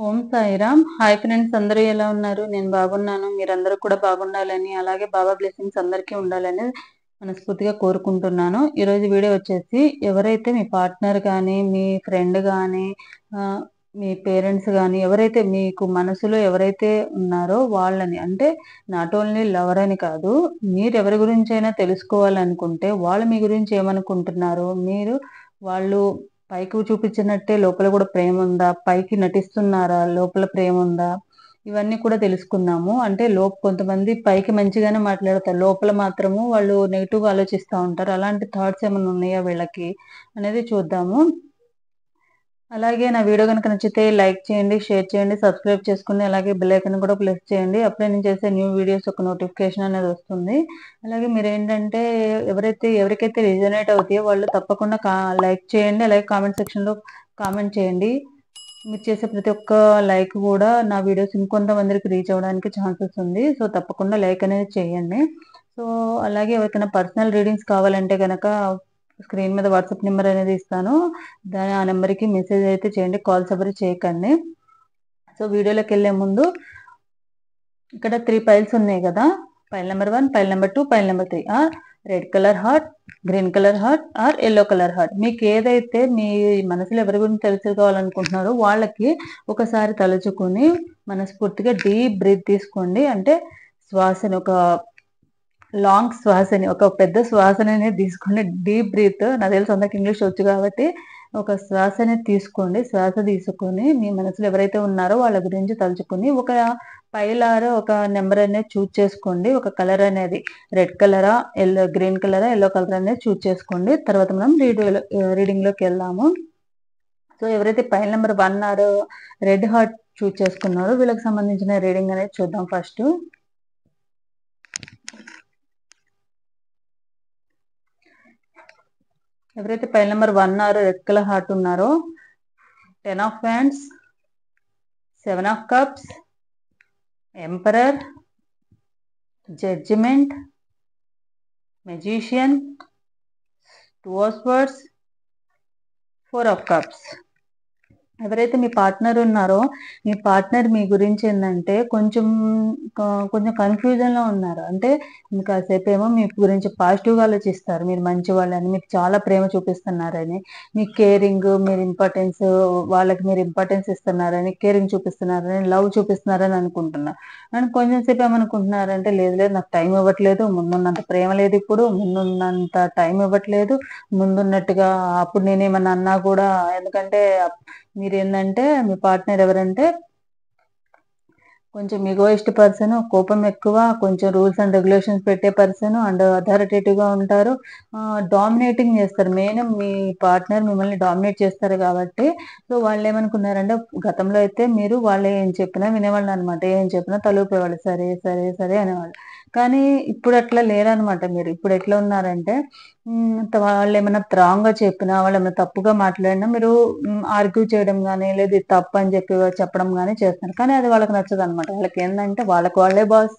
ఓం Sairam. Hi friends, అందరూ ఎలా ఉన్నారు? నేను బాగున్నాను. మీరందరూ కూడా బాగుండాలని, అలాగే బాబా బ్లెస్సింగ్స్ అందరికీ ఉండాలని మనస్ఫూర్తిగా కోరుకుంటున్నాను. ఈరోజు వీడియో వచ్చేసి, ఎవరైతే మీ పార్ట్నర్ కానీ, మీ ఫ్రెండ్ కానీ, మీ పేరెంట్స్ కానీ, ఎవరైతే మీకు మనసులో ఎవరైతే ఉన్నారో వాళ్ళని, అంటే నాట్ ఓన్లీ లవర్ అని కాదు, మీరు ఎవరి గురించి అయినా తెలుసుకోవాలనుకుంటే వాళ్ళు మీ గురించి ఏమనుకుంటున్నారు, మీరు వాళ్ళు పైకి చూపించినట్టే లోపల కూడా ప్రేమ ఉందా, పైకి నటిస్తున్నారా, లోపల ప్రేమ ఉందా, ఇవన్నీ కూడా తెలుసుకుందాము. అంటే కొంతమంది పైకి మంచిగానే మాట్లాడతారు, లోపల మాత్రము వాళ్ళు నెగిటివ్ గా ఆలోచిస్తూ ఉంటారు. అలాంటి థాట్స్ ఏమైనా ఉన్నాయా వీళ్ళకి అనేది చూద్దాము. అలాగే నా వీడియో కనుక నచ్చితే లైక్ చేయండి, షేర్ చేయండి, సబ్స్క్రైబ్ చేసుకుని అలాగే బెల్ ఐకాన్ కూడా ప్రెస్ చేయండి. అప్పుడే నేను చేసే న్యూ వీడియోస్ ఒక నోటిఫికేషన్ అనేది వస్తుంది. అలాగే మీరు ఏంటంటే ఎవరికైతే రిజనేట్ అవుతాయో వాళ్ళు తప్పకుండా లైక్ చేయండి. అలాగే కామెంట్ సెక్షన్లో కామెంట్ చేయండి. మీరు చేసే ప్రతి ఒక్క లైక్ కూడా నా వీడియోస్ ఇంకొంతమందికి రీచ్ అవ్వడానికి ఛాన్సెస్ ఉంది. సో తప్పకుండా లైక్ అనేది చేయండి. సో అలాగే ఎవరికైనా పర్సనల్ రీడింగ్స్ కావాలంటే కనుక స్క్రీన్ మీద వాట్సాప్ నెంబర్ అనేది ఇస్తాను. ఆ నెంబర్కి మెసేజ్ అయితే చేయండి, కాల్స్ ఎవరు చేయకండి. సో వీడియోలోకి వెళ్ళే ముందు ఇక్కడ 3 పైల్స్ ఉన్నాయి కదా, pile number 1, pile number 2, pile number 3 or red colour heart, green colour heart or yellow colour heart. మీకు ఏదైతే మీ మనసులో ఎవరి గురించి తెలుసుకోవాలనుకుంటున్నారో వాళ్ళకి ఒకసారి తలుచుకుని మనస్ఫూర్తిగా డీప్ బ్రీత్ తీసుకోండి. అంటే శ్వాసని ఒక లాంగ్ శ్వాసని, ఒక పెద్ద శ్వాసని అనేది తీసుకోండి. డీప్ బ్రీత్, నాకు తెలుసు అందరికి ఇంగ్లీష్ వచ్చు కాబట్టి ఒక శ్వాస అనేది తీసుకోండి. శ్వాస తీసుకొని మీ మనసులో ఎవరైతే ఉన్నారో వాళ్ళ గురించి తలుచుకుని ఒక పైలారో ఒక నెంబర్ అనేది చూజ్ చేసుకోండి. ఒక కలర్ అనేది రెడ్ కలరా, గ్రీన్ కలరా, ఎల్లో కలర్ అనేది చూజ్ చేసుకోండి. తర్వాత మనం రీడింగ్లోకి వెళ్దాము. సో ఎవరైతే pile number 1 or red heart choose చేసుకున్నారో వీళ్ళకి సంబంధించిన రీడింగ్ అనేది చూద్దాం. ఫస్ట్ ఎవరైతే pile number 1 or red colour heart ఉన్నారో 10 of wands, 7 of cups, emperor, judgement, magician, 2 of swords, 4 of cups. ఎవరైతే మీ పార్ట్నర్ ఉన్నారో మీ పార్ట్నర్ మీ గురించి ఏంటంటే కొంచెం కన్ఫ్యూజన్లో ఉన్నారు. అంటే కాసేపు ఏమో మీ గురించి పాజిటివ్గా ఆలోచిస్తారు, మీరు మంచి వాళ్ళని, మీకు చాలా ప్రేమ చూపిస్తున్నారని, మీ కేరింగ్, మీరు ఇంపార్టెన్స్, వాళ్ళకి మీరు ఇంపార్టెన్స్ ఇస్తున్నారని, కేరింగ్ చూపిస్తున్నారని, లవ్ చూపిస్తున్నారని అనుకుంటున్నారు. అండ్ కొంచెం సేపు ఏమనుకుంటున్నారంటే లేదు లేదు నాకు టైం ఇవ్వట్లేదు, ముందున్నంత ప్రేమ లేదు, ఇప్పుడు ముందున్నంత టైం ఇవ్వట్లేదు, ముందున్నట్టుగా అప్పుడు నేనేమన్నా అన్నా కూడా. ఎందుకంటే మీరు ఏంటంటే మీ పార్ట్నర్ ఎవరంటే కొంచెం ఈగోయిస్ట్ పర్సన్, కోపం ఎక్కువ, కొంచెం రూల్స్ అండ్ రెగ్యులేషన్స్ పెట్టే పర్సన్ అండ్ అథారిటేటివ్గా ఉంటారు, డామినేటింగ్ చేస్తారు. మెయిన్ మీ పార్ట్నర్ మిమ్మల్ని డామినేట్ చేస్తారు కాబట్టి. సో వాళ్ళు ఏమనుకున్నారంటే గతంలో అయితే మీరు వాళ్ళు ఏం చెప్పినా వినేవాళ్ళు అనమాట, ఏం చెప్పినా తలూపేవాళ్ళు, సరే సరే సరే అనేవాళ్ళు. కానీ ఇప్పుడు అట్లా లేరనమాట. మీరు ఇప్పుడు ఎట్లా ఉన్నారంటే వాళ్ళు ఏమైనా రాంగ్గా చెప్పినా, వాళ్ళు ఏమైనా తప్పుగా మాట్లాడినా మీరు ఆర్గ్యూ చేయడం కానీ, లేదు ఇది తప్పు అని చెప్పడం కానీ చేస్తున్నారు. కానీ అది వాళ్ళకి నచ్చదు అనమాట. వాళ్ళకి ఏంటంటే వాళ్ళకు వాళ్ళే బాస్,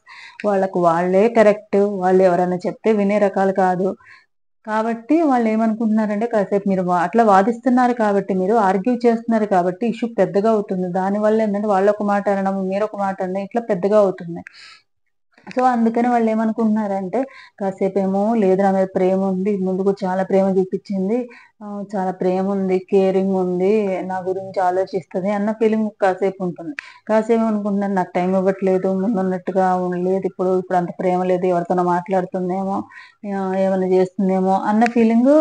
వాళ్ళకు వాళ్ళే కరెక్ట్, వాళ్ళు ఎవరైనా చెప్తే వినే రకాలు కాదు. కాబట్టి వాళ్ళు ఏమనుకుంటున్నారంటే కాసేపు మీరు అట్లా వాదిస్తున్నారు కాబట్టి, మీరు ఆర్గ్యూ చేస్తున్నారు కాబట్టి ఇష్యూ పెద్దగా అవుతుంది. దానివల్ల ఏంటంటే వాళ్ళు ఒక మాట అనడం, మీరు ఒక మాట అనడం, ఇట్లా పెద్దగా అవుతుంది. సో అందుకని వాళ్ళు ఏమనుకుంటున్నారంటే కాసేపేమో లేదు నా మీద ప్రేమ ఉంది, ముందుకు చాలా ప్రేమ చూపించింది, చాలా ప్రేమ ఉంది, కేరింగ్ ఉంది, నా గురించి ఆలోచిస్తుంది అన్న ఫీలింగ్ కాసేపు ఉంటుంది. కాసేపు అనుకుంటున్నారు నాకు టైం ఇవ్వట్లేదు, ముందున్నట్టుగా లేదు, ఇప్పుడు ఇప్పుడు అంత ప్రేమ లేదు, ఎవరితోనో మాట్లాడుతుందేమో, ఏమైనా చేస్తుందేమో అన్న ఫీలింగ్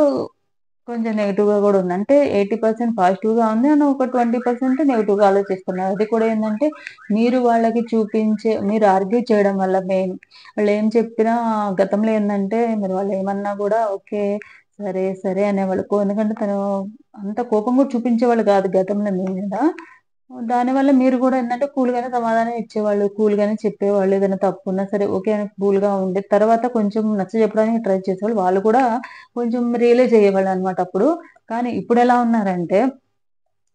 కొంచెం నెగిటివ్గా కూడా ఉంది. అంటే 80% పాజిటివ్గా ఉంది అని ఒక 20% నెగిటివ్గా ఆలోచిస్తున్నారు. అది కూడా ఏంటంటే మీరు వాళ్ళకి మీరు ఆర్గ్యూ చేయడం వల్ల మెయిన్ వాళ్ళు ఏం చెప్పినా గతంలో ఏంటంటే మీరు వాళ్ళు ఏమన్నా కూడా ఓకే సరే సరే అనేవాళ్ళు. ఎందుకంటే తను అంత కోపం కూడా చూపించేవాళ్ళు కాదు గతంలో మీ మీద. దానివల్ల మీరు కూడా ఏంటంటే కూల్గానే సమాధానం ఇచ్చేవాళ్ళు, కూల్గానే చెప్పేవాళ్ళు, ఏదైనా తప్పు ఉన్నా సరే ఓకే అని కూల్గా ఉండి తర్వాత కొంచెం నచ్చ చెప్పడానికి ట్రై చేసేవాళ్ళు. వాళ్ళు కూడా కొంచెం రియలైజ్ అయ్యేవాళ్ళు అనమాట అప్పుడు. కానీ ఇప్పుడు ఎలా ఉన్నారంటే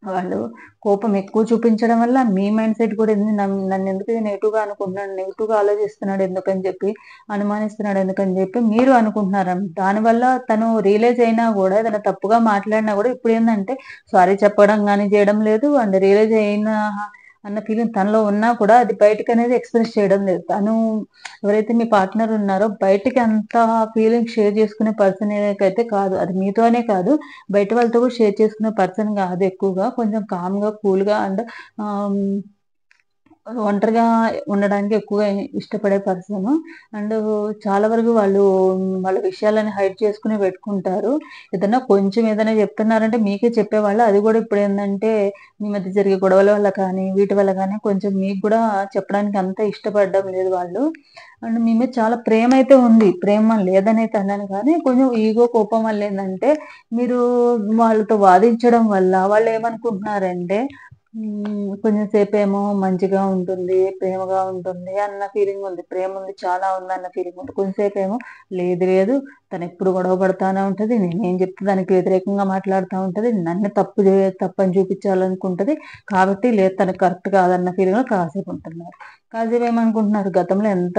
వాళ్ళు కోపం ఎక్కువ చూపించడం వల్ల మీ మైండ్ సెట్ కూడా నన్ను ఎందుకు నెగిటివ్గా అనుకుంటున్నాడు, నెగిటివ్గా ఆలోచిస్తున్నాడు ఎందుకని చెప్పి, అనుమానిస్తున్నాడు ఎందుకని చెప్పి మీరు అనుకుంటున్నారు. దానివల్ల తను రియలైజ్ అయినా కూడా ఏదైనా తప్పుగా మాట్లాడినా కూడా ఇప్పుడు ఏంటంటే సారీ చెప్పడం కానీ చేయడం లేదు. అండ్ రియలైజ్ అయిన అన్న ఫీలింగ్ తనలో ఉన్నా కూడా అది బయటకు అనేది ఎక్స్ప్రెస్ చేయడం లేదు. తను ఎవరైతే మీ పార్ట్నర్ ఉన్నారో బయటికి అంత ఫీలింగ్ షేర్ చేసుకునే పర్సన్ అయితే కాదు. అది మీతోనే కాదు, బయట వాళ్ళతో కూడా షేర్ చేసుకునే పర్సన్ కాదు. ఎక్కువగా కొంచెం కామ్‌గా, కూల్‌గా అండ్ ఆహ్, ఒంటరిగా ఉండడానికి ఎక్కువగా ఇష్టపడే పర్సను. అండ్ చాలా వరకు వాళ్ళు వాళ్ళ విషయాలని హైడ్ చేసుకొని పెట్టుకుంటారు. ఏదైనా చెప్తున్నారంటే మీకే చెప్పేవాళ్ళు. అది కూడా ఇప్పుడేందంటే మీ మధ్య జరిగే గొడవల వల్ల కానీ, వీటి వల్ల గానీ కొంచెం మీకు కూడా చెప్పడానికి అంత ఇష్టపడడం లేదు వాళ్ళు. అండ్ మీ మీద చాలా ప్రేమైతే ఉంది. ప్రేమ లేదనైతే అనను కానీ, కొంచెం ఈగో, కోపం వల్లేందంటే మీరు వాళ్ళతో వాదించడం వల్ల వాళ్ళేమనుకుంటున్నారంటే కొంచెం సేపేమో మంచిగా ఉంటుంది, ప్రేమగా ఉంటుంది అన్న ఫీలింగుంది. ప్రేముంది, చాలా ఉందన్న ఫీలింగుంది. కొంసేపేమో లేదు లేదు తనెప్పుడు గొడవ పడతానే ఉంటది. నేనేం చెప్తే దానికి వ్యతిరేకంగా మాట్లాడుతా ఉంటది. నన్ను తప్పని చూపించాలనుకుంటది. కాబట్టి లేదు తను కరెక్ట్ కాదన్న ఫీలింగ్‌లో కాసేపుంటున్నారు. కాసేపేమనుకుంటున్నారు గతంలో ఎంత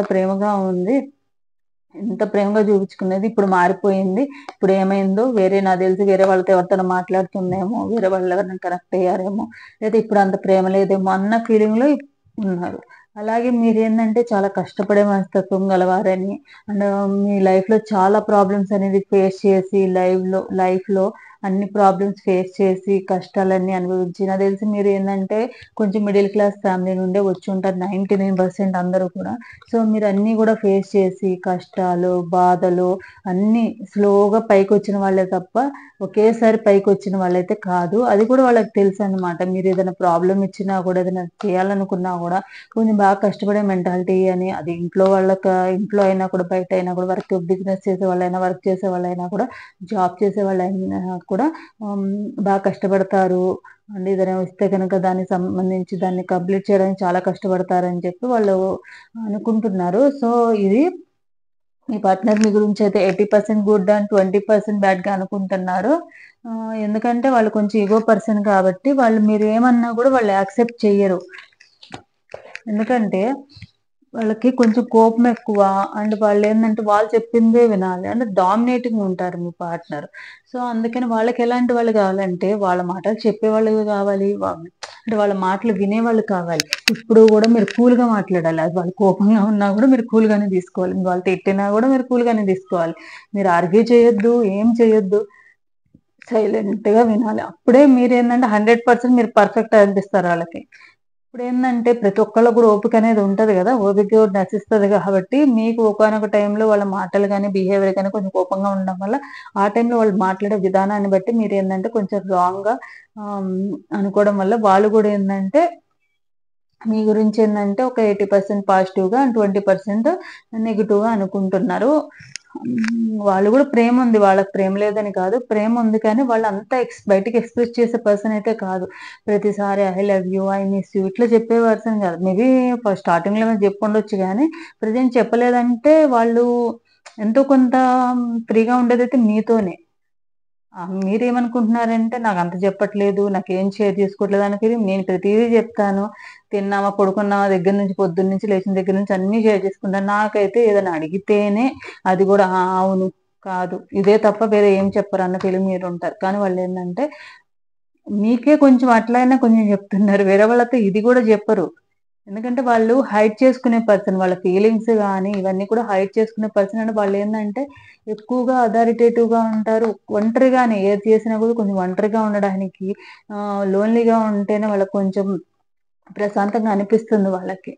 ప్రేమగా చూపించుకునేది ఇప్పుడు మారిపోయింది. ఇప్పుడేమైందో నాకు తెలిసి వేరే వాళ్ళతో ఎవరితోనో మాట్లాడుతుందేమో, వేరే వాళ్ళు ఎవరైనా కనెక్ట్ అయ్యారేమో, లేదా ఇప్పుడు అంత ప్రేమ లేదేమో అన్న ఫీలింగ్‌లో ఉన్నారు. అలాగే మీరేందంటే చాలా కష్టపడే మనస్తత్వం గలవారని అండ్ మీ లైఫ్‌లో చాలా ప్రాబ్లమ్స్ అనేది ఫేస్ చేసి లైఫ్‌లో అన్ని ప్రాబ్లమ్స్ ఫేస్ చేసి కష్టాలన్నీ అనుభవించి నాకు తెలిసి మీరేందంటే కొంచెం మిడిల్ క్లాస్ ఫ్యామిలీ నుండే వచ్చుంటారు 99% అందరూ కూడా. సో, మీరన్నీ గూడా ఫేస్ చేసి కష్టాలు, బాధలు అన్నీ స్లోగా పైకొచ్చిన వాళ్ళే తప్ప, ఒకేసారి పైకొచ్చిన వాళ్ళైతే కాదు. అది కూడా వాళ్ళకి తెలుసనమాట. మీరేదైనా ప్రాబ్లమ్ ఇచ్చినా గూడా, ఏదైనా చేయాలనుకున్నా గూడా కొంచెం బాగా కష్టపడే మెంటాలిటీ అని అది ఇంట్లో అయినా కూడా, బయట అయినా కూడా బిజినెస్ చేసేవాళ్ళైనా, వర్క్ చేసేవాళ్ళైనా కూడా, జాబ్ చేసేవాళ్ళైనా కూడా హ్మ్, బాగా కష్టపడతారు. అండ్ ఏదైనా వస్తే గనక దానికి సంబంధించి దాన్ని కంప్లీట్ చేయడానికి చాలా కష్టపడతారని చెప్పి వాళ్ళు అనుకుంటున్నారు. సో, ఇది మీ పార్ట్నర్ మీ గురించయితే 80% గుడ్ అండ్ 20% బ్యాడ్‌గా అనుకుంటున్నారు. ఎందుకంటే వాళ్ళు కొంచెం ఇగో పర్సన్ కాబట్టి వాళ్ళు మీరేమన్నా గూడా వాళ్ళు యాక్సెప్ట్ చెయ్యరు. ఎందుకంటే వాళ్ళకి కొంచెం కోపం ఎక్కువ. అండ్ వాళ్ళేందంటే వాళ్ళు చెప్పిందే వినాలి. అంటే డామినేటింగ్‌గా ఉంటారు మీ పార్ట్నర్. సో, అందుకని వాళ్ళకెలాంటి వాళ్ళు గావాలంటే వాళ్ళ మాటలు చెప్పేవాళ్ళు గావాలి. అంటే వాళ్ళ మాటలు వినేవాళ్ళు కావాలి. ఇప్పుడు గూడా మీరు కూల్‌గా మాట్లాడాలి. అది వాళ్ళు కోపంగా ఉన్నా గూడా మీరు కూల్‌గానే తీసుకోవాలి. వాళ్ళు తిట్టినా గూడా మీరు కూల్‌గానే తీసుకోవాలి. మీరు ఆర్గ్యూ చేయొద్దు, ఏం చేయొద్దు. సైలెంట్‌గా వినాలి. అప్పుడే మీరేందంటే 100% మీరు పర్ఫెక్ట్ అనిపిస్తారు ఆళ్ళకి. ఇప్పుడేందంటే ప్రతి ఒక్కళ్ళకి గూడా ఓపికనేది ఉంటది గదా! ఓపిక కూడా నశిస్తది గాబట్టి, మీకు ఒకానొక టైంలో వాళ్ళ మాటలు గాని, బిహేవియర్ గాని కొంచెం కోపంగా ఉండడం వల్ల, ఆ టైంలో వాళ్ళు మాట్లాడే విధానాన్ని బట్టి మీరేందంటే కొంచెం రాంగ్‌గా అనుకోవడం వల్ల వాళ్ళు గూడా ఏందంటే మీ గురించేందంటే ఒక 80% పాజిటివ్‌గా అండ్ 20% నెగెటివ్‌గా అనుకుంటున్నారు. వాళ్ళు గూడా ప్రేముంది. వాళ్ళకి ప్రేమ లేదని కాదు. ప్రేముంది కానీ వాళ్ళంతా బయటికి ఎక్స్‌ప్రెస్ చేసే పర్సన్ అయితే కాదు. ప్రతిసారి I love you, I miss you ఇట్లా చెప్పే పర్సన్ కాదు. మేబీ స్టార్టింగ్‌లో ఏమైనా చెప్పుండొచ్చు గానీ, ప్రెజెంట్ చెప్పలేదంటే వాళ్ళు ఎంతో కొంత ఫ్రీగా ఉండేదైతే మీతోనే. మీరేమనుకుంటున్నారంటే నాకంత చెప్పట్లేదు, నాకేం షేర్ చేసుకోవట్లేదు అన్న ఫీలింగ్ నేను ప్రతీదీ చెప్తాను. తిన్నామా, పడుకున్నామా దగ్గర నుంచి పొద్దున్న నుంచి లేచిన దగ్గర నుంచి అన్నీ షేర్ చేసుకుంటాను. నాకైతే ఏదైనా అడిగితేనే అది గూడా ఆ! అవును, కాదు ఇదే తప్ప వేరే ఏం చెప్పరు అన్న ఫీలింగ్ మీరుంటారు. కానీ వాళ్ళేందంటే మీకే కొంచెం అట్లైనా కొంచెం చెప్తున్నారు. వేరే వాళ్ళతో ఇది గూడా జెప్పరు. ఎందుకంటే వాళ్ళు హైడ్ చేసుకునే పర్సన్. వాళ్ళ ఫీలింగ్స్ గాని, ఇవన్నీ కూడా హైడ్ చేసుకునే పర్సన్. అంటే వాళ్ళేందంటే ఎక్కువగా అథారిటేటివ్‌గా ఉంటారు. ఒంటరిగానే ఏది చేసినా కూడా కొంచెం ఒంటరిగా ఉండడానికి లోన్‌లీగా ఉంటేనే వాళ్ళకి కొంచెం ప్రశాంతంగా అనిపిస్తుంది వాళ్ళకి.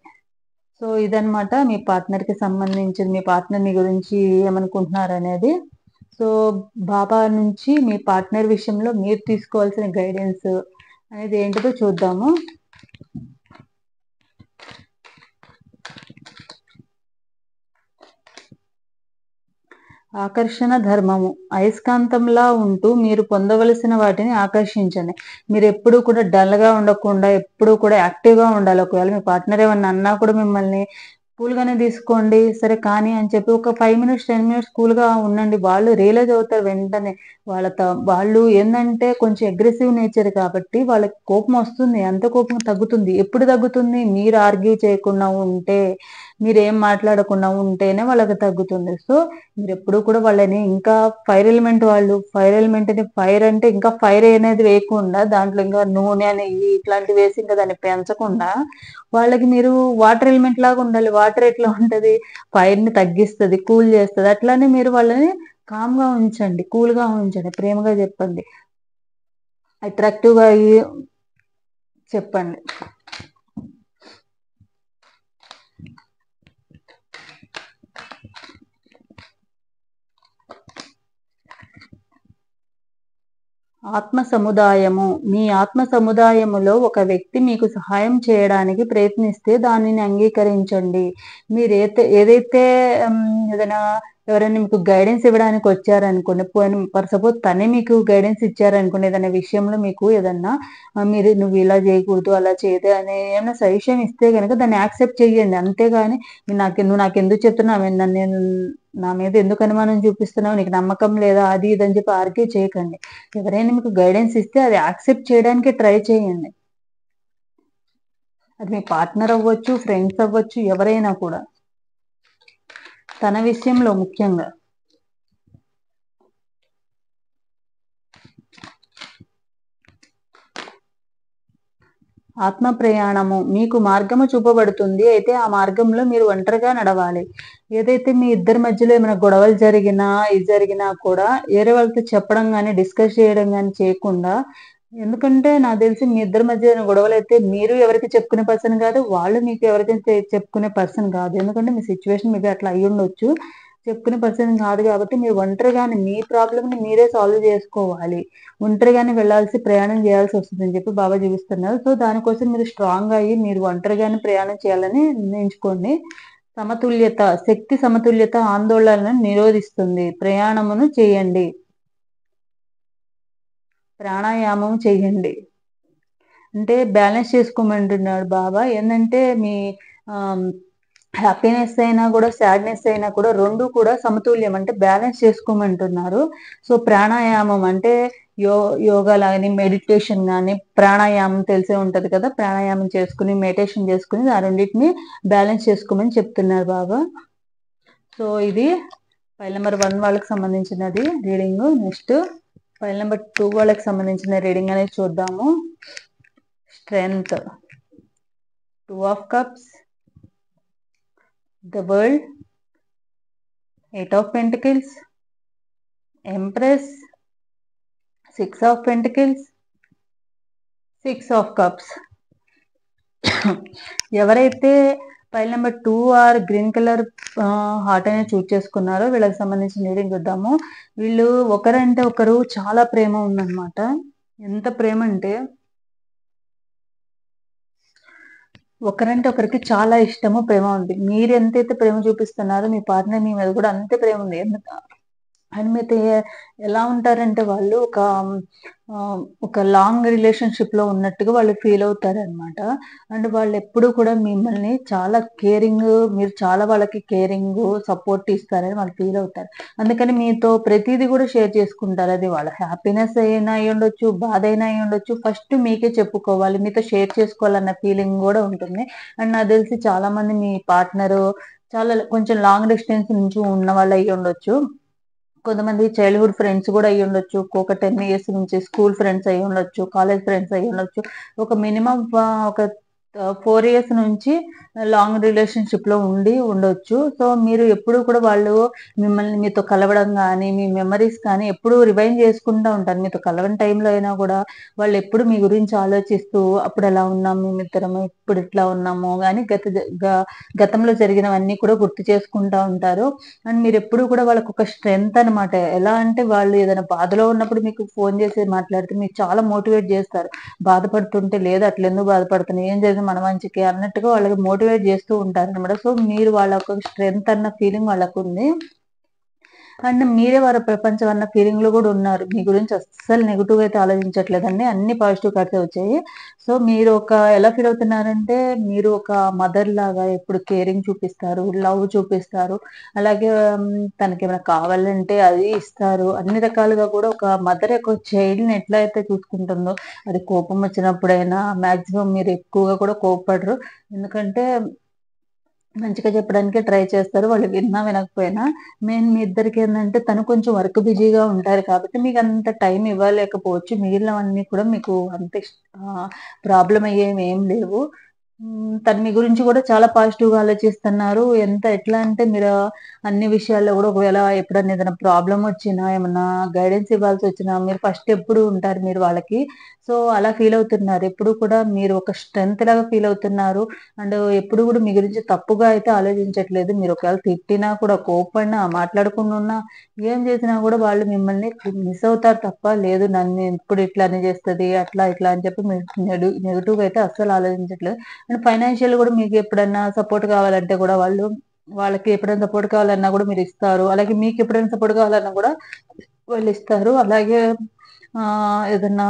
సో, ఇదనమాట మీ పార్ట్నర్‌కి సంబంధించింది. మీ పార్ట్నర్ మీ గురించి ఏమనుకుంటున్నారనేది. సో, బాబా నుంచి మీ పార్ట్నర్ విషయంలో మీరు తీసుకోవాల్సిన గైడెన్స్ అనేది ఏంటిదో చూద్దాము. ఆకర్షణ ధర్మము. అయస్కాంతంలా ఉంటూ మీరు పొందవలసిన వాటిని ఆకర్షించండి. మీరెప్పుడూ కూడా డల్‌గా ఉండకుండా, ఎప్పుడూ కూడా యాక్టివ్‌గా ఉండాలి. ఒకవేళ మీ పార్ట్నర్ ఏమన్నా అన్నా కూడా మిమ్మల్ని కూల్‌గానే తీసుకోండి. సరే కానీ అని చెప్పి ఒక 5 మినిట్స్, 10 మినిట్స్ కూల్‌గా ఉండండి. వాళ్ళు రియలైజ్ అవుతారు వెంటనే. వాళ్ళు ఏందంటే కొంచెం అగ్రెసివ్ నేచర్ కాబట్టి వాళ్ళకి కోపం వస్తుంది. ఎంత కోపం తగ్గుతుంది. ఎప్పుడు తగ్గుతుంది? మీరు ఆర్గ్యూ చేయకుండా ఉంటే, మీరేం మాట్లాడకుండా ఉంటేనే వాళ్ళకి తగ్గుతుంది. సో, మీరెప్పుడూ కూడా వాళ్ళని ఇంకా ఫైర్ ఎలిమెంట్ వాళ్ళు. ఫైర్ ఎలిమెంట్ అని ఫైర్ అంటే ఇంకా ఫైర్ అనేది వేయకుండా దాంట్లో ఇంకా నూనె, నెయ్యి ఇట్లాంటివి వేసి ఇంకా దాన్ని పెంచకుండా వాళ్ళకి మీరు వాటర్ ఎలిమెంట్ లాగా ఉండాలి. వాటర్ ఎట్లా ఉంటది? ఫైర్‌ని తగ్గిస్తది, కూల్ చేస్తది. అట్లానే మీరు వాళ్ళని కామ్‌గా ఉంచండి. కూల్‌గా ఉంచండి. ప్రేమగా చెప్పండి. అట్రాక్టివ్‌గా అయ్యి చెప్పండి. ఆత్మ సముదాయము. మీ ఆత్మ సముదాయములో ఒక వ్యక్తి మీకు సహాయం చేయడానికి ప్రయత్నిస్తే దానిని అంగీకరించండి. ఏదైతే ఏదైనా ఎవరైనా మీకు గైడెన్స్ ఇవ్వడానికి వచ్చారనుకోండి. ఫర్ సపోజ్ తనే మీకు గైడెన్స్ ఇచ్చారనుకోండి. ఏదైనా విషయంలో మీకు ఏదన్నా నువ్వు ఇలా చేయకూడదు, అలా చేయదు అని ఏమైనా సజెషన్ ఇస్తే గనక దాన్ని యాక్సెప్ట్ చేయండి. అంతేగాని నువ్వు నాకెందుకు చెప్తున్నావు? నా మీద ఎందుకు అనుమానం చూపిస్తున్నావు? నీకు నమ్మకం లేదా? అది ఇది అని చెప్పి ఆర్గ్యూ చేయకండి. ఎవరైనా మీకు గైడెన్స్ ఇస్తే అది యాక్సెప్ట్ చేయడానికి ట్రై చేయండి. అది మీ పార్ట్నర్ అవ్వచ్చు, ఫ్రెండ్స్ అవ్వచ్చు, ఎవరైనా కూడా. తన విషయంలో ముఖ్యంగా. ఆత్మ ప్రయాణము. మీకు మార్గము చూపబడుతుంది. అయితే ఆ మార్గంలో మీరు ఒంటరిగా నడవాలి. ఏదైతే మీ ఇద్దరి మధ్యలో ఏమైనా గొడవలు జరిగినా, ఇది జరిగినా కూడా వేరే వాళ్ళతో చెప్పడం గాని, డిస్కస్ చేయడం గాని చేయకుండా, ఎందుకంటే నాకు తెలిసి మీ ఇద్దరి మధ్య ఏదైనా గొడవలైతే మీరు ఎవరికీ చెప్పుకునే పర్సన్ కాదు. వాళ్ళు మీకు ఎవరికైతే చెప్పుకునే పర్సన్ కాదు. ఎందుకంటే మీ సిట్యుయేషన్ మేబీ అట్లా అయ్యుండొచ్చు. చెప్పుకునే పర్సన్ కాదు కాబట్టి మీరు ఒంటరిగానే మీ ప్రాబ్లమ్‌ని మీరే సాల్వ్ చేసుకోవాలి. ఒంటరిగానే ప్రయాణం చేయాల్సి వస్తుందని చెప్పి బాబా చూపిస్తున్నారు. సో, దానికోసం మీరు స్ట్రాంగ్‌గా అయ్యి మీరు ఒంటరిగానే ప్రయాణం చేయాలని నిర్ణయించుకోండి. సమతుల్యత, శక్తి సమతుల్యత ఆందోళనను నిరోధిస్తుంది. ప్రయాణమును చేయండి. ప్రాణాయామం చేయండి. అంటే బ్యాలెన్స్ చేసుకోమంటున్నాడు బాబా. ఏందంటే మీ ఆహ్, హ్యాపీనెస్ అయినా కూడా, సాడ్‌నెస్ అయినా కూడా 2 కూడా సమతుల్యం అంటే బ్యాలెన్స్ చేసుకోమంటున్నారు. సో, ప్రాణాయామం అంటే యో యోగా లాగాని, మెడిటేషన్ గాని, ప్రాణాయామం తెలిసే ఉంటది కదా! ప్రాణాయామం చేసుకొని, మెడిటేషన్ చేసుకొని ఆ రెండిటిని బ్యాలెన్స్ చేసుకోమని చెప్తున్నారు బాబా. సో, ఇది ఫైల్ నంబర్ 1 వాళ్ళకి సంబంధించినది రీడింగు. నెక్స్ట్ ఫైల్ నంబర్ 2 వాళ్ళకి సంబంధించిన రీడింగ్ అనేది చూద్దాము. Strength, 2 of cups, the world, 8 of pentacles, empress, 6 of pentacles, 6 of cups. ఎవరైతే file number 2 or green colour heart అనేది చూస్ చేసుకున్నారో వీళ్ళకి సంబంధించిన రీడింగ్ చూద్దాము. వీళ్ళు ఒకరంటే ఒకరు చాలా ప్రేమ ఉందన్నమాట. ఎంత ప్రేమ అంటే ఒకరంటే ఒకరికి చాలా ఇష్టము, ప్రేమ ఉంది. మీరు ఎంతైతే ప్రేమ చూపిస్తున్నారో మీ పార్ట్నర్ మీ మీద కూడా అంతే ప్రేమ ఉంది. అండ్ మీతో ఎలా ఉంటారంటే వాళ్ళు ఒక లాంగ్ రిలేషన్‌షిప్‌లో ఉన్నట్టుగా వాళ్ళు ఫీల్ అవుతారనమాట. అండ్ వాళ్ళెప్పుడూ కూడా మిమ్మల్ని చాలా మీరు చాలా వాళ్ళకి కేరింగు, సపోర్ట్ ఇస్తారని వాళ్ళు ఫీల్ అవుతారు. అందుకని మీతో ప్రతీది కూడా షేర్ చేసుకుంటారు. అది వాళ్ళ హ్యాపీనెస్ అయినా అయ్యుండొచ్చు, బాధ అయినా అయ్యుండొచ్చు. ఫస్ట్ మీకే చెప్పుకోవాలి. మీతో షేర్ చేసుకోవాలన్న ఫీలింగ్ గూడా ఉంటుంది. అండ్ నాకు తెలిసి చాలామంది మీ పార్ట్నరు కొంచెం లాంగ్ డిస్టెన్స్ నుంచి ఉన్నవాళ్ళు అయ్యుండొచ్చు. కొంతమంది చైల్డ్‌హుడ్ ఫ్రెండ్స్ గూడా అయ్యుండొచ్చు. ఒక 10 ఇయర్స్ నుంచి స్కూల్ ఫ్రెండ్స్ అయ్యుండొచ్చు. కాలేజ్ ఫ్రెండ్స్ అయ్యుండొచ్చు. ఒక మినిమమ్ 4 ఇయర్స్ నుంచి లాంగ్ రిలేషన్‌షిప్‌లో ఉండొచ్చు. సో, మీరు ఎప్పుడూ కూడా మీతో కలవడం గానీ, మీ మెమోరీస్ కానీ ఎప్పుడూ రివైండ్ చేసుకుంటా ఉంటారు. మీతో కలవని టైంలో అయినా గూడా వాళ్ళెప్పుడు మీ గురించి ఆలోచిస్తూ అప్పుడెలా ఉన్నాం మేమిద్దరము, ఇప్పుడిట్లా ఉన్నాము గానీ గతంలో జరిగినవన్నీ కూడా గుర్తు చేసుకుంటా ఉంటారు. అండ్ మీరెప్పుడూ కూడా వాళ్ళకొక స్ట్రెంగ్త్ అనమాట. ఎలా అంటే వాళ్ళు ఏదైనా బాధలో ఉన్నప్పుడు మీకు ఫోను చేసి మాట్లాడితే మీకు చాలా మోటివేట్ జేస్తారు. బాధపడుతుంటే లేదు అట్లెందుకు బాధపడుతున్నావు? ఏం జరిగింది మన మంచికే అన్నట్టుగా వాళ్ళకి మోటివేట్ జేస్తూ ఉంటారనమాట. సో, మీరు వాళ్ళకొక స్ట్రెంగ్త్ అన్న ఫీలింగ్ వాళ్ళకుంది. అండ్ మీరే వారి ప్రపంచం అన్న ఫీలింగ్ లో కూడా ఉన్నారు. మీ గురించి అస్సలు నెగిటివ్ అయితే ఆలోచించట్లేదండి. అన్ని పాజిటివ్ కార్డ్సే వచ్చాయి. సో మీరు ఎలా ఫీల్ అవుతున్నారంటే, మీరు ఒక మదర్ లాగా ఎప్పుడు కేరింగ్ చూపిస్తారు, లవ్ చూపిస్తారు. అలాగే తనకేమైనా కావాలంటే అది ఇస్తారు. అన్ని రకాలుగా కూడా ఒక మదర్ ఒక చైల్డ్‌ని ఎట్లా అయితే చూసుకుంటుందో, అది కోపం వచ్చినప్పుడైనా మాక్సిమం మీరు ఎక్కువగా కూడా కోప్పడరు. ఎందుకంటే మంచిగా చెప్పడానికే ట్రై చేస్తారు. వాళ్ళు విన్నా వినకపోయినా. మెయిన్ మీ ఇద్దరికేందంటే తను కొంచెం వర్క్ బిజీగా ఉంటారు కాబట్టి మీకంత టైం ఇవ్వలేకపోవచ్చు. మిగిలినవన్నీ కూడా మీకు అంత ప్రాబ్లమ్ అయ్యేవేం లేవు. తను మీ గురించి కూడా చాలా పాజిటివ్‌గా ఆలోచిస్తున్నారు. ఎట్లా అంటే మీరు అన్ని విషయాల్లో కూడా ఒకవేళ ఎప్పుడన్నా ఏదైనా ప్రాబ్లమ్ వచ్చినా, ఏమన్నా గైడెన్స్ ఇవ్వాల్సొచ్చినా మీరు ఫస్ట్ ఎప్పుడు ఉంటారు మీరు వాళ్ళకి. సో, అలా ఫీల్ అవుతున్నారు. ఎప్పుడు కూడా మీరు ఒక స్ట్రెంత్ లాగా ఫీల్ అవుతున్నారు. అండ్ ఎప్పుడు కూడా మీ గురించి తప్పుగా అయితే ఆలోచించట్లేదు. మీరు ఒకవేళ తిట్టినా కూడా, కోప్పడినా, మాట్లాడకుండా ఉన్నా, ఏం చేసినా కూడా వాళ్ళు మిమ్మల్ని మిస్ అవుతారు తప్ప, లేదు నన్ను ఎప్పుడు ఇట్లానే చేస్తది, అట్లా ఇట్లా అని చెప్పి మీరు నెగెటివ్‌గా అయితే అస్సలు ఆలోచించట్లేదు. అండ్ ఫైనాన్షియల్ కూడా మీకు ఎప్పుడన్నా సపోర్ట్ కావాలంటే కూడా వాళ్ళకి ఎప్పుడైనా సపోర్ట్ కావాలన్నా కూడా మీరిస్తారు. అలాగే మీకు ఎప్పుడైనా సపోర్ట్ కావాలన్నా కూడా వాళ్ళిస్తారు. అలాగే ఏదన్నా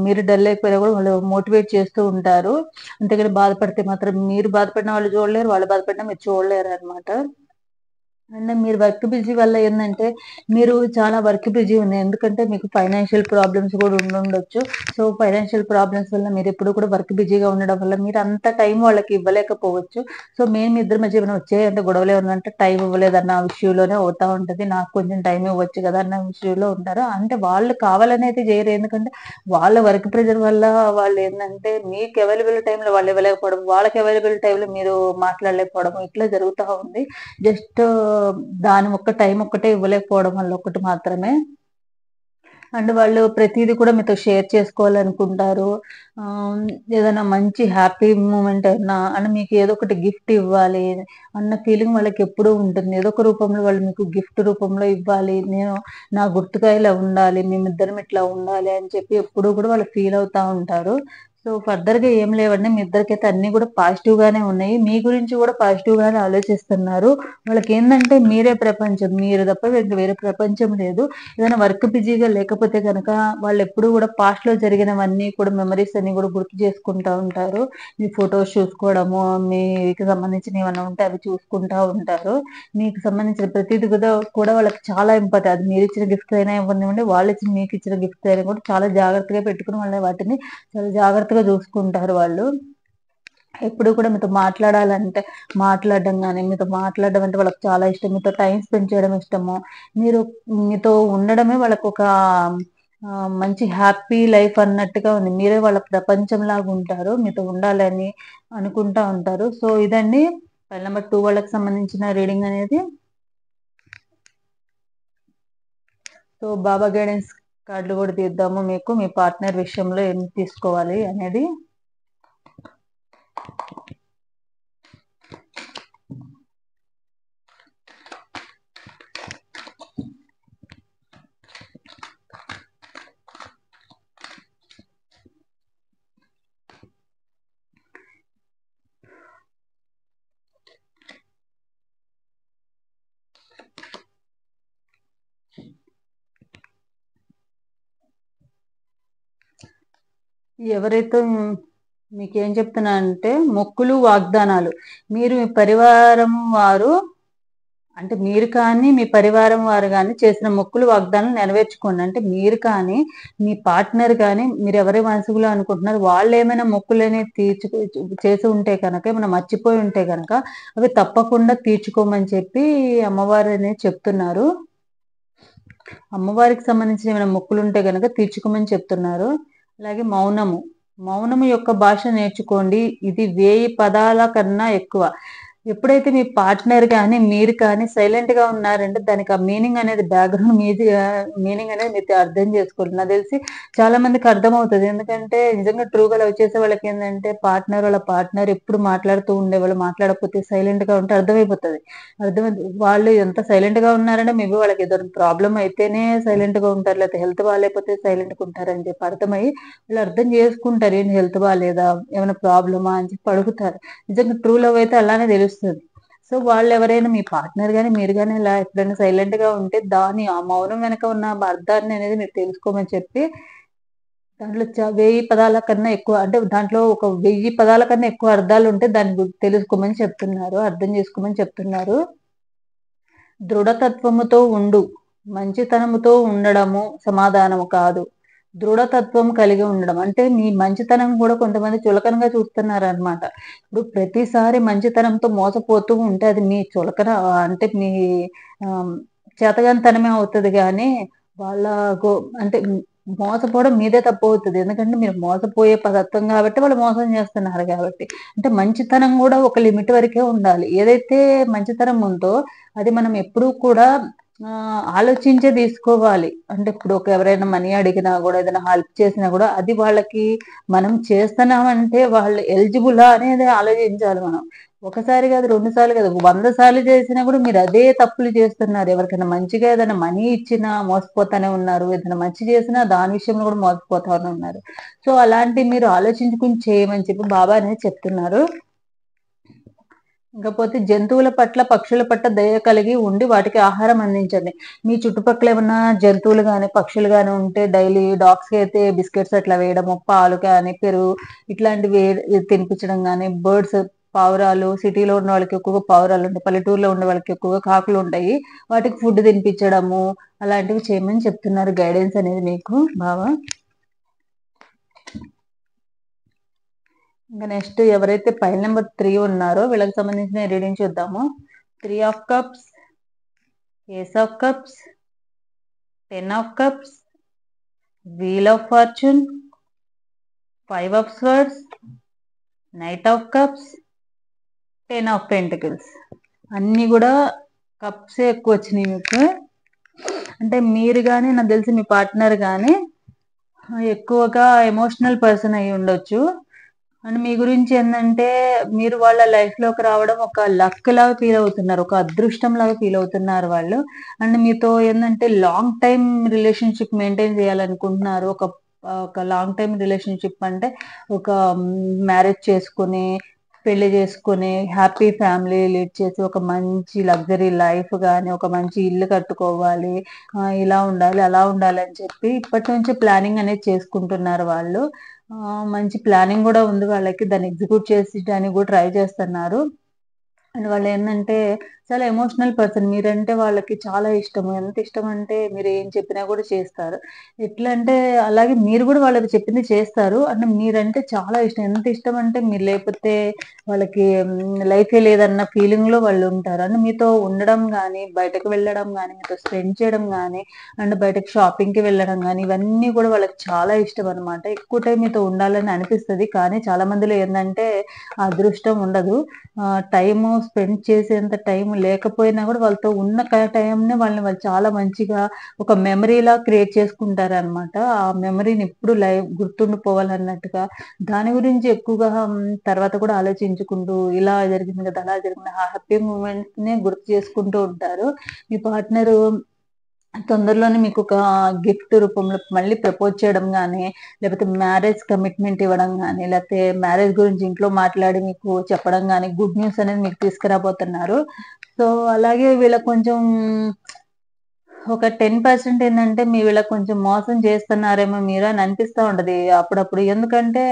మీరు డల్ అయిపోయినా కూడా వాళ్ళు మోటివేట్ చేస్తూ ఉంటారు. అంతేగాని బాధపడితే మాత్రం మీరు బాధపడిన వాళ్ళు చూడలేరు. వాళ్ళు బాధపడినా మీరు చూడలేరనమాట. అండ్ మీరు వర్క్ బిజీ వల్ల ఏందంటే, మీరు చాలా వర్క్ బిజీ ఉన్నాయి. ఎందుకంటే మీకు ఫైనాన్షియల్ ప్రాబ్లమ్స్ కూడా ఉండుండొచ్చు. సో, ఫైనాన్షియల్ ప్రాబ్లమ్స్ వల్ల మీరెప్పుడు కూడా వర్క్ బిజీగా ఉండడం వల్ల మీరంత టైం వాళ్ళకి ఇవ్వలేకపోవచ్చు. సో, మీ ఇద్దరి మధ్య ఏమైనా వచ్చాయంటే గొడవలేమన్నా అంటే టైం ఇవ్వలేదన్న విషయంలోనే అవుతా ఉంటది. నాకు కొంచెం టైం ఇవ్వచ్చు కదా! అన్న విషయంలో ఉంటారు. అంటే వాళ్ళు కావాలని అయితే చేయరు. ఎందుకంటే వాళ్ళ వర్క్ ప్రెషర్ వల్ల వాళ్ళేందంటే మీకు అవైలబుల్ టైమ్‌లో వాళ్ళు ఇవ్వలేకపోవడం, వాళ్ళకి అవైలబుల్ టైమ్‌లో మీరు మాట్లాడలేకపోవడం ఇట్లా జరుగుతా ఉంది. జస్ట్ దాని టైం ఒక్కటే ఇవ్వలేకపోవడం వల్ల ఒకటి మాత్రమే. అండ్ వాళ్ళు ప్రతీది కూడా మీతో షేర్ చేసుకోవాలనుకుంటారు. ఆహ్, ఏదైనా మంచి హ్యాపీ మూమెంట్ అయినా అండ్ మీకు ఏదో ఒకటి గిఫ్ట్ ఇవ్వాలి అన్న ఫీలింగ్ వాళ్ళకెప్పుడూ ఉంటుంది. ఏదో ఒక రూపంలో వాళ్ళు మీకు గిఫ్ట్ రూపంలో ఇవ్వాలి. నా గుర్తుగా ఇలా ఉండాలి. మేమిద్దరం ఇట్లా ఉండాలి అని చెప్పి ఎప్పుడూ కూడా వాళ్ళు ఫీల్ అవుతా ఉంటారు. సో, ఫర్దర్‌గా ఏం లేవండి. మీ ఇద్దరికైతే అన్నీ కూడా పాజిటివ్ గానే ఉన్నాయి. మీ గురించి కూడా పాజిటివ్ గానే ఆలోచిస్తున్నారు. వాళ్ళకేందంటే మీరే ప్రపంచం. మీరు తప్ప వీళ్ళకి వేరే ప్రపంచం లేదు. ఏదైనా వర్క్ బిజీగా లేకపోతే గనక వాళ్ళెప్పుడూ గూడా పాస్ట్‌లో జరిగినవన్నీ కూడా మెమోరీస్ అన్నీ గూడా గుర్తు చేసుకుంటా ఉంటారు. మీ ఫోటోస్ చూసుకోవడము, మీకు సంబంధించినవి ఏమన్నా ఉంటే అవి చూసుకుంటా ఉంటారు. మీకు సంబంధించిన ప్రతీది కూడా వాళ్ళకి చాలా ఇంపార్టెంట్. అది మీరిచ్చిన గిఫ్ట్స్ అయినా ఇవ్వనివ్వండి, మీకిచ్చిన గిఫ్ట్స్ అయినా కూడా చాలా జాగ్రత్తగా పెట్టుకొని వాటిని చాలా జాగ్రత్తగా చూసుకుంటారు వాళ్ళు. ఎప్పుడు కూడా మీతో మాట్లాడడం గాని, మీతో మాట్లాడడం అంటే వాళ్ళకి చాలా ఇష్టం. మీతో టైమ్ స్పెండ్ చేయడం ఇష్టము. మీరు మీతో ఉండడమే వాళ్ళకొక మంచి హ్యాపీ లైఫ్ అన్నట్టుగా ఉంది. మీరే వాళ్ళ ప్రపంచంలాగా ఉంటారు. మీతో ఉండాలని అనుకుంటా ఉంటారు. సో, ఇదండి ఫైల్ నంబర్ 2 వాళ్ళకి సంబంధించిన రీడింగ్ అనేది. సో, బాబా గైడెన్స్ కార్డులు కూడా తీద్దాము మీకు. మీ పార్ట్నర్ విషయంలో ఏం తీసుకోవాలి అనేది. ఎవరైతే మీకేం చెప్తున్నానంటే మొక్కులు, వాగ్దానాలు. మీరు మీ పరివారం వారు అంటే మీరు కానీ, మీ పరివారం వారు గాని చేసిన మొక్కులు, వాగ్దానాలు నెరవేర్చుకోండి. అంటే మీరు కానీ, మీ పార్ట్నర్ గాని మీరెవరి మనసులో అనుకుంటున్నారు వాళ్ళేమైనా మొక్కులనేవి చేసి ఉంటే గనక, ఏమైనా మర్చిపోయి ఉంటే గనక అవి తప్పకుండా తీర్చుకోమని చెప్పి అమ్మవారనేది చెప్తున్నారు. అమ్మవారికి సంబంధించిన ఏమైనా మొక్కులుంటే గనక తీర్చుకోమని చెప్తున్నారు. అలాగే మౌనము యొక్క భాష నేర్చుకోండి. ఇది 1000 పదాల కన్నా ఎక్కువ. ఎప్పుడైతే మీ పార్ట్నర్ గాని, మీరు కానీ సైలెంట్‌గా ఉన్నారంటే దానికి ఆ మీనింగ్ అనేది బ్యాక్‌గ్రౌండ్ మీనింగ్ అనేది మీరు అర్థం చేసుకోవాలి. నాకు తెలిసి చాలా మందికి అర్థమవుతది. ఎందుకంటే నిజంగా ట్రూగా లవ్ చేసే వాళ్ళకేందంటే వాళ్ళ పార్ట్నర్ ఎప్పుడు మాట్లాడుతూ ఉండేవాళ్ళు. మాట్లాడకపోతే సైలెంట్‌గా ఉంటే అర్థమైపోతది. వాళ్ళు ఎంత సైలెంట్‌గా ఉన్నారంటే మేబీ వాళ్ళకి ఏదైనా ప్రాబ్లమ్ అయితేనే సైలెంట్‌గా ఉంటారు. లేకపోతే హెల్త్ బాలేకపోతే సైలెంట్‌గా ఉంటారని చెప్పి అర్థమయ్యి వీళ్ళు అర్థం చేసుకుంటారు. ఏంటి హెల్త్ బాలేదా? ఏమైనా ప్రాబ్లమా? అని చెప్పి అడుగుతారు. నిజంగా ట్రూ లవ్ అయితే అలానే తెలుస్తది. సో వాళ్ళు ఎవరైనా మీ పార్ట్నర్ గాని మీరు గాని ఇలా ఎప్పుడైనా సైలెంట్ గా ఉంటే దాని ఆ మౌనం వెనక ఉన్న అర్థాన్ని అనేది మీరు తెలుసుకోమని చెప్పి దాంట్లో 1000 పదాల కన్నా ఎక్కువ అంటే దాంట్లో ఒక 1000 పదాల కన్నా ఎక్కువ అర్థాలు ఉంటే దాన్ని తెలుసుకోమని చెప్తున్నారు. అర్థం చేసుకోమని చెప్తున్నారు. దృఢతత్వముతో ఉండు. మంచితనముతో ఉండడము సమాధానము కాదు. దృఢతత్వం కలిగి ఉండడం. అంటే మీ మంచితనం కూడా కొంతమంది చులకనగా చూస్తున్నారనమాట. ఇప్పుడు ప్రతిసారి మంచితనంతో మోసపోతూ ఉంటే అది మీ చులకన అంటే మీ ఆహ్, చేతగానితనమే అవుతది గానీ, వాళ్ళ గో అంటే మోసపోవడం మీదే తప్పవుతది. ఎందుకంటే మీరు మోసపోయే తత్వం గాబట్టి వాళ్ళు మోసం జేస్తున్నారు గాబట్టి. అంటే మంచితనం గూడా ఒక లిమిట్ వరకే ఉండాలి. ఏదైతే మంచితనం ఉందో అది మనం ఎప్పుడూ కూడా ఆలోచించే తీసుకోవాలి. అంటే ఇప్పుడు ఎవరైనా మనీ అడిగినా గూడా, ఏదైనా హెల్ప్ చేసినా గూడా, అది వాళ్ళకి మనం చేస్తున్నామంటే వాళ్ళు ఎలిజిబులా అనేది ఆలోచించాలి మనం. ఒకసారి గాదు, 2 సార్లు గాదు, 100 సార్లు చేసినా గూడా మీరు అదే తప్పులు చేస్తున్నారు. ఎవరికైనా మంచిగా ఏదైనా మనీ ఇచ్చినా మోసపోతానే ఉన్నారు. ఏదైనా మంచి చేసినా దాని విషయంలో గూడా మోసపోతానే ఉన్నారు. సో, అలాంటివి మీరు ఆలోచించుకొని చేయమని చెప్పి బాబా అనేది చెప్తున్నారు. ఇంకపోతే జంతువుల పట్ల, పక్షుల పట్ల దయ కలిగి ఉండి వాటికి ఆహారం అందించండి. మీ చుట్టుపక్కల ఏమన్నా జంతువులు గాని, పక్షులు గాని ఉంటే డైలీ డాగ్స్‌కి అయితే బిస్కెట్స్ అట్లా వేయడము, పాలు కానీ, పెరుగు ఇట్లాంటివి తినిపించడం గాని, బర్డ్స్ పావురాలు సిటీలో ఉన్న వాళ్ళకి ఎక్కువగా పావురాలుంటాయి. పల్లెటూరులో ఉండే వాళ్ళకి ఎక్కువగా కాకులుంటాయి. వాటికి ఫుడ్ తినిపించడము, అలాంటివి చేయమని చెప్తున్నారు. గైడెన్స్ అనేది మీకు బాగా. ఇంకా నెక్స్ట్ ఎవరైతే పైల్ నెంబర్ 3 ఉన్నారో వీళ్ళకి సంబంధించిన రీడింగ్ చూద్దాము. 3 of cups, ace of cups, 10 of cups, wheel of fortune, 5 of swords, knight of cups, 10 of pentacles. అన్ని కూడా కప్సే ఎక్కువ వచ్చినాయి మీకు. అంటే మీరు కానీ నాకు తెలిసి మీ పార్ట్నర్ కానీ ఎక్కువగా ఎమోషనల్ పర్సన్ అయి ఉండొచ్చు. అండ్ మీ గురించి ఏంటంటే మీరు వాళ్ళ లైఫ్ లోకి రావడం ఒక లక్ లాగా ఫీల్ అవుతున్నారు. ఒక అదృష్టం లాగా ఫీల్ అవుతున్నారు వాళ్ళు. అండ్ మీతో ఏంటంటే లాంగ్ టైమ్ రిలేషన్షిప్ మెయింటైన్ చేయాలనుకుంటున్నారు. ఒక లాంగ్ టైమ్ రిలేషన్షిప్ అంటే ఒక మ్యారేజ్ చేసుకొని పెళ్లి చేసుకొని హ్యాపీ ఫ్యామిలీ లీడ్ చేసి ఒక మంచి లగ్జరీ లైఫ్ గాని, ఒక మంచి ఇల్లు కట్టుకోవాలి, ఇలా ఉండాలి, అలా ఉండాలి అని చెప్పి ఇప్పటి నుంచే ప్లానింగ్ అనేది చేసుకుంటున్నారు వాళ్ళు. మంచి ప్లానింగ్ గూడా ఉంది వాళ్ళకి. దాన్ని ఎగ్జిక్యూట్ చేసేయడానికి గూడా ట్రై చేస్తున్నారు. అండ్ వాళ్ళేందంటే చాలా ఎమోషనల్ పర్సన్. మీరంటే వాళ్ళకి చాలా ఇష్టము. ఎంత ఇష్టమంటే మీరు ఏం చెప్పినా గూడా చేస్తారు. ఎట్లా అంటే అలాగే మీరు గూడా వాళ్ళకి చెప్పింది చేస్తారు. అంటే మీరంటే చాలా ఇష్టం. ఎంత ఇష్టమంటే మీరు లేకపోతే వాళ్ళకి లైఫే లేదన్న ఫీలింగ్‌లో వాళ్ళుంటారు. అంటే మీతో ఉండడం గానీ, బయటకు వెళ్ళడం గానీ, మీతో స్పెండ్ చేయడం గానీ, అండ్ బయటకి షాపింగ్‌కి వెళ్ళడం గానీ, ఇవన్నీ గూడా వాళ్ళకి చాలా ఇష్టమనమాట. ఎక్కువ టైం మీతో ఉండాలని అనిపిస్తది. కానీ చాలా మందిలో ఏందంటే ఆ అదృష్టం ఉండదు. టైము స్పెండ్ చేసేంత టైం లేకపోయినా గూడా వాళ్ళతో ఉన్న టైంని వాళ్ళు చాలా మంచిగా ఒక మెమరీలా క్రియేట్ చేసుకుంటారనమాట. ఆ మెమరీని ఎప్పుడు గుర్తుండిపోవాలన్నట్టుగా దాని గురించి ఎక్కువగా తర్వాత కూడా ఆలోచించుకుంటూ ఇలా జరిగింది కదా! అలా జరిగింది. ఆ హ్యాపీ మూమెంట్స్‌నే గుర్తు చేసుకుంటూ ఉంటారు. మీ పార్ట్నరు తొందరలోనే మీకొక గిఫ్ట్ రూపంలో మళ్ళీ ప్రపోజ్ చేయడం గానీ, లేపోతే మ్యారేజ్ కమిట్మెంట్ ఇవ్వడం గానీ, లేతే మ్యారేజ్ గురించి ఇంట్లో మాట్లాడి మీకు చెప్పడం గానీ, గుడ్ న్యూస్ అనేది మీకు తీసుకురాబోతున్నారు. సో, అలాగే వీళ్ళకి కొంచెం ఒక 10% ఏందంటే వీళ్ళకి కొంచెం మోసం చేస్తున్నారేమో మీరు అని అనిపిస్తా ఉంటది అప్పుడప్పుడు. ఎందుకంటే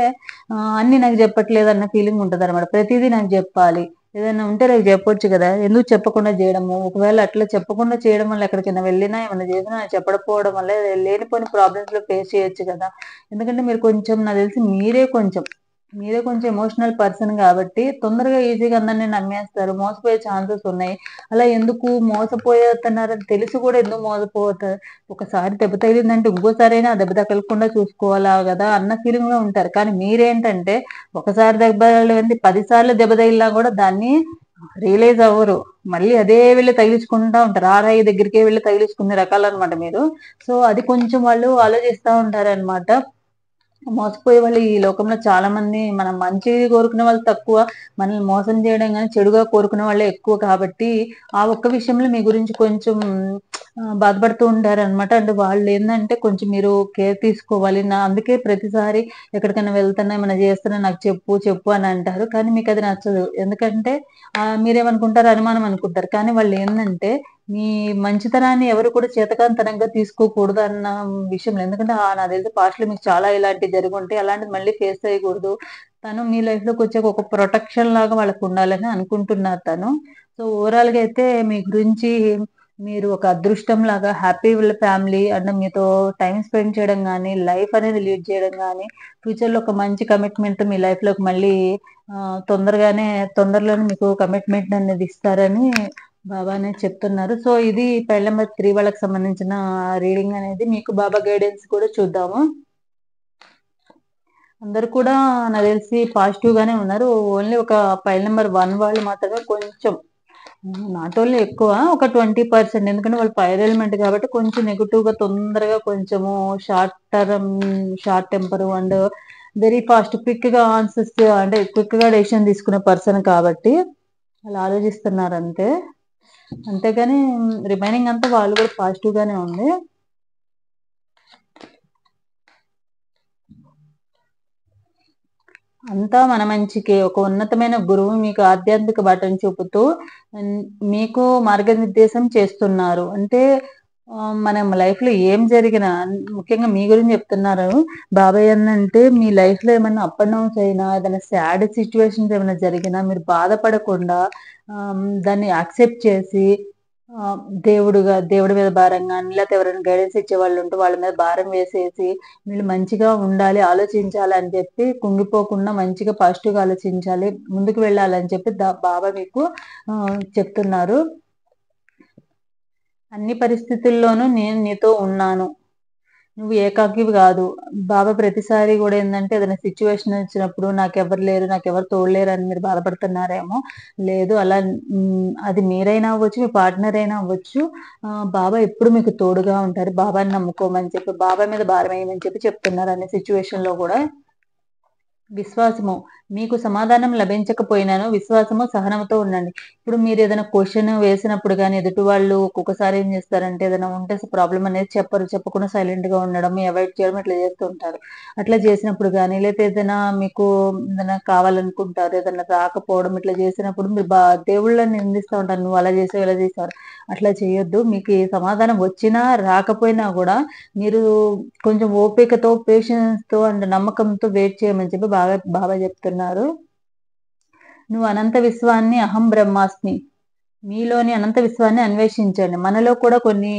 అన్నీ నాకు చెప్పట్లేదన్న ఫీలింగ్ ఉంటదనమాట. ప్రతీదీ నాకు జెప్పాలి. ఏదైనా ఉంటే నాకు జెప్పొచ్చు గదా! ఎందుకు చెప్పకుండా జేయడము? ఒకవేళ అట్లా చెప్పకుండా చేయడం వల్ల ఎక్కడికైనా వెళ్ళినా, ఏమన్నా జేసినా చెప్పకపోవడం వల్ల లేనిపోని ప్రాబ్లమ్స్‌లో ఫేస్ చేయొచ్చు గదా! ఎందుకంటే మీరు కొంచెం నాకు తెలిసి మీరే కొంచెం ఎమోషనల్ పర్సన్ గాబట్టి తొందరగా ఈజీగా అందరిని నమ్మేస్తారు. మోసపోయే ఛాన్సెస్ ఉన్నాయి. అలా ఎందుకు మోసపోతున్నారని తెలిసి కూడా ఎందుకు మోసపోతారు? ఒకసారి దెబ్బ తగిలిందంటే ఇంకోసారైనా ఆ దెబ్బ తగలకుండా చూసుకోవాలా గదా! అన్న ఫీలింగ్‌లో ఉంటారు. కానీ మీరేంటంటే ఒకసారి దెబ్బ తగిలింది 10 సార్లు దెబ్బ తగిలినా గూడా దాన్ని రియలైజ్ అవ్వరు. మళ్ళీ అదే వెళ్లి తగిలించుకుంటా ఉంటారు. ఆ రాయి దగ్గరికే వెళ్లి తగిలించుకునే రకాలనమాట మీరు. సో, అది కొంచెం వాళ్ళు ఆలోచిస్తా ఉంటారనమాట. మోసపోయే వాళ్ళు ఈ లోకంలో చాలా మంది. మనం మంచి కోరుకునే వాళ్ళు తక్కువ, మనల్ని మోసం చేయడం గాని, చెడుగా కోరుకునే వాళ్ళే ఎక్కువ కాబట్టి, ఆ ఒక్క విషయంలో మీ గురించి కొంచెం బాధపడుతూ ఉంటారనమాట. అంటే వాళ్ళేందంటే కొంచెం మీరు కేర్ తీసుకోవాలి. అందుకే ప్రతిసారి ఎక్కడికైనా వెళ్తున్నా, ఏమైనా చేస్తున్నా నాకు చెప్పు, చెప్పు అని అంటారు. కానీ మీకది నచ్చదు. ఎందుకంటే మీరేమనుకుంటారు, అనుమానం అనుకుంటారు. కానీ వాళ్ళేందంటే మీ మంచితనాన్ని ఎవరు కూడా చేతకానితనంగా తీసుకోకూడదు అన్న విషయంలో. ఎందుకంటే నాకు తెలిసి పాస్ట్‌లో మీకు చాలా ఇలాంటివి జరిగుంటాయి. అలాంటిది మళ్ళీ ఫేస్ చేయకూడదు. తను మీ లైఫ్‌లోకొచ్చాక ఒక ప్రొటెక్షన్ లాగా వాళ్ళకుండాలని అనుకుంటున్నారు తను. సో, ఓవరాల్‌గా అయితే మీ గురించి మీరు ఒక అదృష్టంలాగా హ్యాపీ ఫ్యామిలీ అండ్ మీతో టైమ్ స్పెండ్ చేయడం గానీ, లైఫ్ అనేది లీడ్ చేయడం గానీ, ఫ్యూచర్‌లో ఒక మంచి కమిట్మెంట్ మీ లైఫ్‌లోకి మళ్ళీ తొందరలోనే మీకు కమిట్మెంట్ అనేది ఇస్తారని బాబా అనేది చెప్తున్నారు. సో, ఇది పైల్ నంబర్ 3 వాళ్ళకి సంబంధించిన రీడింగ్ అనేది. మీకు బాబా గైడెన్స్ కూడా చూద్దాము. అందరూ కూడా నాకు తెలిసి పాజిటివ్ గానే ఉన్నారు. ఓన్లీ ఒక పైల్ నంబర్ 1 వాళ్ళు మాత్రమే కొంచెం నాట్ ఓన్లీ ఎక్కువ ఒక 20%. ఎందుకంటే వాళ్ళు ఫైర్ ఎలిమెంట్ కాబట్టి కొంచెం నెగెటివ్‌గా తొందరగా కొంచెము short temper and very fast క్విక్‌గా ఆన్సర్స్ అంటే క్విక్‌గా డెసిషన్ తీసుకునే పర్సన్ కాబట్టి అలా ఆలోచిస్తున్నారంతే. అంతేగాని రిమైనింగ్ అంతా వాళ్ళు కూడా పాజిటివ్ గానే ఉంది. అంతా మన మంచికే. ఒక ఉన్నతమైన గురువు మీకు ఆధ్యాత్మిక బాటను చూపుతూ హ్మ్, మీకు మార్గనిర్దేశం చేస్తున్నారు. అంటే మనం లైఫ్‌లో ఏం జరిగినా ముఖ్యంగా మీ గురించి చెప్తున్నారు. బాబాయ్ అనంటే మీ లైఫ్‌లో ఏమన్నా అప్ అండ్ డౌన్స్ అయినా, ఏదైనా సాడ్ సిట్యుయేషన్స్ ఏమైనా జరిగినా మీరు బాధపడకుండా దాన్ని యాక్సెప్ట్ చేసి దేవుడి మీద భారం గాని, లేతే ఎవరైనా గైడెన్స్ ఇచ్చేవాళ్ళుంటే వాళ్ళ మీద భారం వేసేసి వీళ్ళు మంచిగా ఉండాలి, ఆలోచించాలి అని చెప్పి కుంగిపోకుండా మంచిగా పాజిటివ్‌గా ఆలోచించాలి, ముందుకు వెళ్ళాలని చెప్పి బాబా మీకు చెప్తున్నారు. అన్ని పరిస్థితుల్లోనూ నేను నీతో ఉన్నాను. నువ్వు ఏకాకివి గాదు. బాబా ప్రతిసారి గూడా ఏందంటే ఏదైనా సిట్యుయేషన్ వచ్చినప్పుడు నాకెవ్వరు లేరు, నాకెవరు తోడులేరు అని మీరు బాధపడుతున్నారేమో. లేదు అలా అది మీరైనా అవ్వచ్చు, మీ పార్ట్నర్ అయినా అవ్వచ్చు. బాబా ఎప్పుడు మీకు తోడుగా ఉంటారు. బాబాని నమ్ముకోమని చెప్పి, బాబా మీద భారమేయమని చెప్పి చెప్తున్నారు అన్ని సిట్యుయేషన్‌లో గూడా. విశ్వాసము. మీకు సమాధానం లభించకపోయినాను విశ్వాసము, సహనంతో ఉండండి. ఇప్పుడు మీరేదైనా క్వెషన్ వేసినప్పుడు గాని, ఎదుటి వాళ్ళు ఒక్కొక్కసారి ఏం చేస్తారంటే, ఏదైనా ఉంటే ప్రాబ్లమ్ అనేది చెప్పరు. చెప్పకుండా సైలెంట్‌గా ఉండడం, అవాయిడ్ చేయడం ఇట్లా చేస్తూ ఉంటారు. అట్లా చేసినప్పుడు గాని, లేతే ఏదైనా మీకు ఏదైనా కావాలనుకుంటారు, ఏదైనా రాకపోవడం ఇట్లా చేసినప్పుడు మీరు దేవుళ్ళని నిందిస్తా ఉంటారు. నువ్వు అలా చేసావు, ఇలా చేసావు. అట్లా చేయొద్దు. మీకు ఈ సమాధానం వచ్చినా, రాకపోయినా గూడా మీరు కొంచెం ఓపికతో, పేషెన్స్‌తో అండ్ నమ్మకంతో వెయిట్ చేయమని చెప్పి బాబా చెప్తున్నారు. నువ్వు అనంత విశ్వాన్ని అహం బ్రహ్మాస్మి. మీలోని అనంత విశ్వాన్ని అన్వేషించండి. మనలో కూడా కొన్ని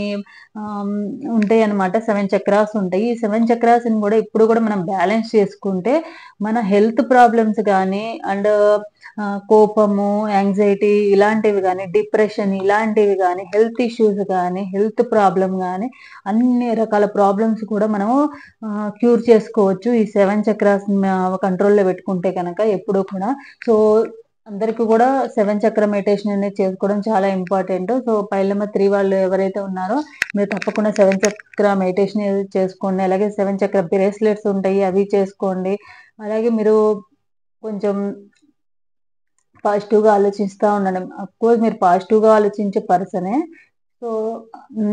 ఆహ్, ఉంటాయన్నమాట. 7 చక్రాస్ ఉంటాయి. ఈ 7 చక్రాస్‌ని కూడా ఎప్పుడు కూడా మనం బ్యాలెన్స్ చేసుకుంటే మన హెల్త్ ప్రాబ్లమ్స్ గానీ అండ్ కోపము, యాంగ్జైటీ ఇలాంటివి గానీ, డిప్రెషన్ ఇలాంటివి గానీ, హెల్త్ ఇష్యూస్ గానీ, హెల్త్ ప్రాబ్లమ్ గానీ అన్ని రకాల ప్రాబ్లమ్స్ కూడా మనము క్యూర్ చేసుకోవచ్చు. ఈ 7 చక్రాస్‌ని కంట్రోల్‌లో పెట్టుకుంటే గనక ఎప్పుడూ కూడా. సో అందరికి కూడా 7 చక్ర మెడిటేషన్ అనేది చేసుకోవడం చాలా ఇంపార్టెంట్. సో, పైల్ నంబర్ 3 వాళ్ళు ఎవరైతే ఉన్నారో మీరు తప్పకుండా 7 చక్ర మెడిటేషన్ అనేది చేసుకోండి. అలాగే 7 చక్ర బ్రేస్లెట్స్ ఉంటాయి. అవి చేసుకోండి. అలాగే మీరు కొంచెం పాజిటివ్‌గా ఆలోచిస్తా ఉండండి. అఫ్‌కోర్స్ మీరు పాజిటివ్‌గా ఆలోచించే పర్సనే. సో,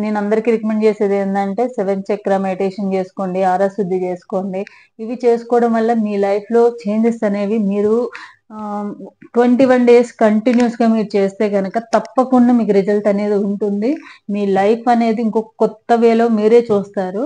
నేనందరికి రికమెండ్ చేసేదేందంటే 7 చక్ర మెడిటేషన్ చేసుకోండి, ఆరా శుద్ధి చేసుకోండి. ఇవి చేసుకోవడం వల్ల మీ లైఫ్‌లో చేంజెస్ అనేవి మీరు 21 డేస్ కంటిన్యూయస్‌గా మీరు చేస్తే గనక తప్పకుండా మీకు రిజల్ట్ అనేది ఉంటుంది. మీ లైఫ్ అనేది ఇంకొక కొత్త వేలో మీరే చూస్తారు.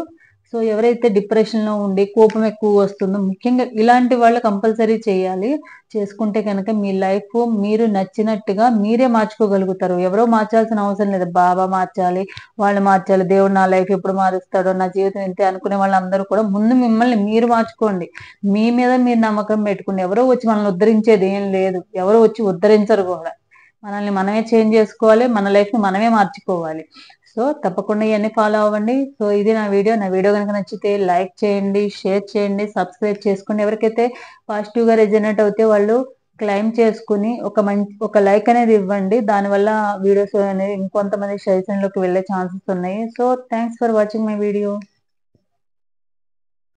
సో, ఎవరైతే డిప్రెషన్‌లో ఉండి కోపం ఎక్కువగొస్తుందో ముఖ్యంగా ఇలాంటి వాళ్ళు కంపల్సరీ చేయాలి. చేసుకుంటే గనక మీ లైఫ్ మీరు నచ్చినట్టుగా మీరే మార్చుకోగలుగుతారు. ఎవరో మార్చాల్సిన అవసరం లేదు. బాబా మార్చాలి, వాళ్ళు మార్చాలి, దేవుడు నా లైఫ్ ఎప్పుడు మారుస్తాడో, నా జీవితం ఇంతే అనుకునే వాళ్ళందరూ కూడా ముందు మిమ్మల్ని మీరు మార్చుకోండి. మీ మీద మీరు నమ్మకం పెట్టుకోండి. ఎవరో వచ్చి మనల్ని ఉద్ధరించేది ఏం లేదు. ఎవరో వచ్చి ఉద్ధరించరు గూడా. మనల్ని మనమే చేంజ్ చేసుకోవాలి. మన లైఫ్‌ని మనమే మార్చుకోవాలి. సో, తప్పకుండా ఇయన్నీ ఫాలో అవ్వండి. సో, ఇది నా వీడియో. నా వీడియో గనుక నచ్చితే లైక్ చేయండి, షేర్ చేయండి, సబ్స్క్రైబ్ చేసుకోండి. ఎవరికైతే పాజిటివ్‌గా రెజొనేట్ అవుతే వాళ్ళు క్లెయిమ్ చేసుకొని ఒక లైక్ అనేది ఇవ్వండి. దానివల్ల వీడియోస్ అనేవి ఇంకొంతమంది సజెషన్‌లోకి వెళ్ళే ఛాన్సెస్ ఉన్నాయి. So, thanks for watching my video.